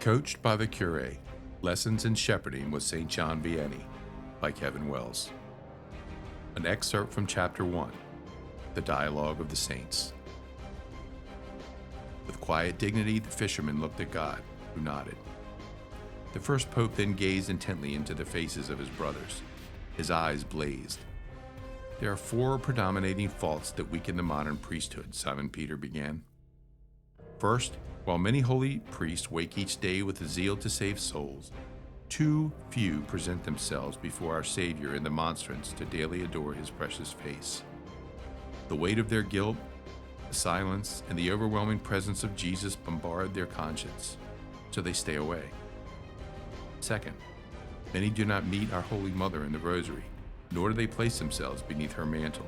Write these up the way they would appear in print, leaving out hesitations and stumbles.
Coached by the Curé, Lessons in Shepherding with St. John Vianney by Kevin Wells. An excerpt from Chapter 1, The Dialogue of the Saints. With quiet dignity, the fisherman looked at God, who nodded. The first pope then gazed intently into the faces of his brothers. His eyes blazed. There are four predominating faults that weaken the modern priesthood, Simon Peter began. First, while many holy priests wake each day with a zeal to save souls, too few present themselves before our Savior in the monstrance to daily adore his precious face. The weight of their guilt, the silence, and the overwhelming presence of Jesus bombard their conscience, so they stay away. Second, many do not meet our Holy Mother in the Rosary, nor do they place themselves beneath her mantle,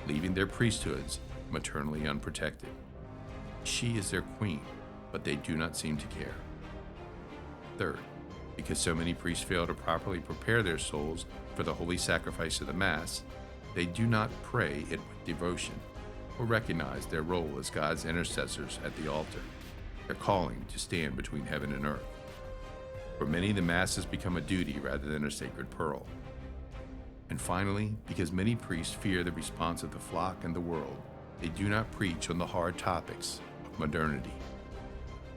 leaving their priesthoods maternally unprotected. She is their queen, but they do not seem to care. Third, because so many priests fail to properly prepare their souls for the holy sacrifice of the Mass, they do not pray it with devotion or recognize their role as God's intercessors at the altar, their calling to stand between heaven and earth. For many, the Mass has become a duty rather than a sacred pearl. And finally, because many priests fear the response of the flock and the world, they do not preach on the hard topics of modernity.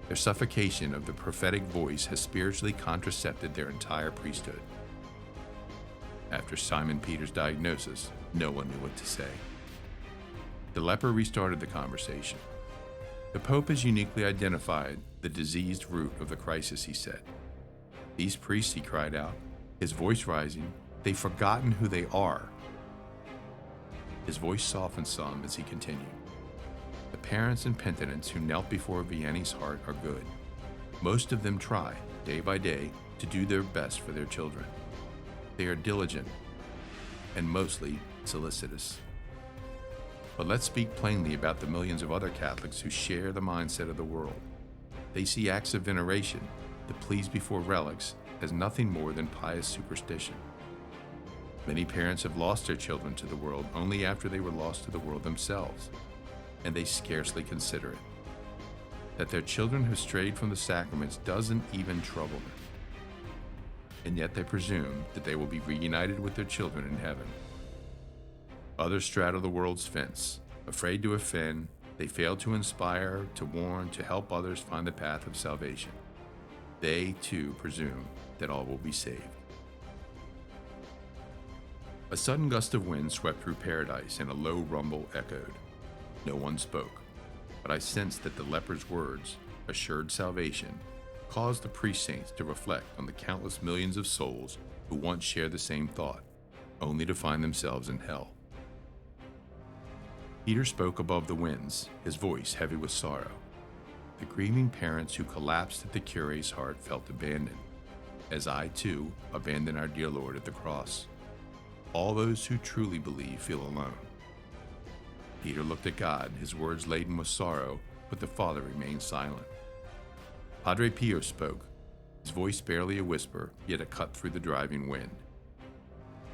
Their suffocation of the prophetic voice has spiritually contracepted their entire priesthood. After Simon Peter's diagnosis, no one knew what to say. The leper restarted the conversation. The Pope has uniquely identified the diseased root of the crisis, he said. These priests, he cried out, his voice rising, they've forgotten who they are. His voice softened some as he continued. The parents and penitents who knelt before Vianney's heart are good. Most of them try, day by day, to do their best for their children. They are diligent and mostly solicitous. But let's speak plainly about the millions of other Catholics who share the mindset of the world. They see acts of veneration, the pleas before relics, as nothing more than pious superstition. Many parents have lost their children to the world only after they were lost to the world themselves, and they scarcely consider it. That their children have strayed from the sacraments doesn't even trouble them. And yet they presume that they will be reunited with their children in heaven. Others straddle the world's fence. Afraid to offend, they fail to inspire, to warn, to help others find the path of salvation. They, too, presume that all will be saved. A sudden gust of wind swept through paradise, and a low rumble echoed. No one spoke, but I sensed that the leper's words, assured salvation, caused the priest saints to reflect on the countless millions of souls who once shared the same thought, only to find themselves in hell. Peter spoke above the winds, his voice heavy with sorrow. The grieving parents who collapsed at the Curé's heart felt abandoned, as I, too, abandoned our dear Lord at the cross. All those who truly believe feel alone. Peter looked at God, his words laden with sorrow, but the Father remained silent. Padre Pio spoke, his voice barely a whisper, yet a cut through the driving wind.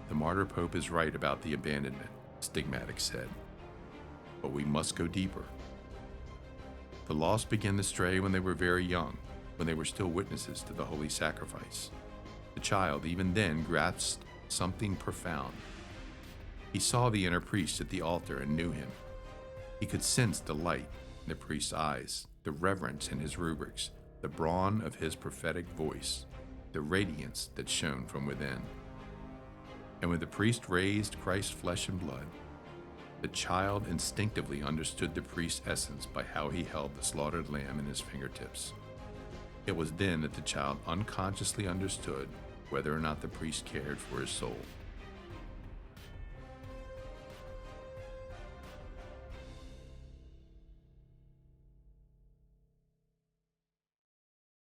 The martyr Pope is right about the abandonment, Stigmatic said. But we must go deeper. The lost began to stray when they were very young, when they were still witnesses to the holy sacrifice. The child, even then, grasped something profound. He saw the inner priest at the altar and knew him. He could sense the light in the priest's eyes, the reverence in his rubrics, the brawn of his prophetic voice, the radiance that shone from within. And when the priest raised Christ's flesh and blood, the child instinctively understood the priest's essence by how he held the slaughtered lamb in his fingertips. It was then that the child unconsciously understood whether or not the priest cared for his soul.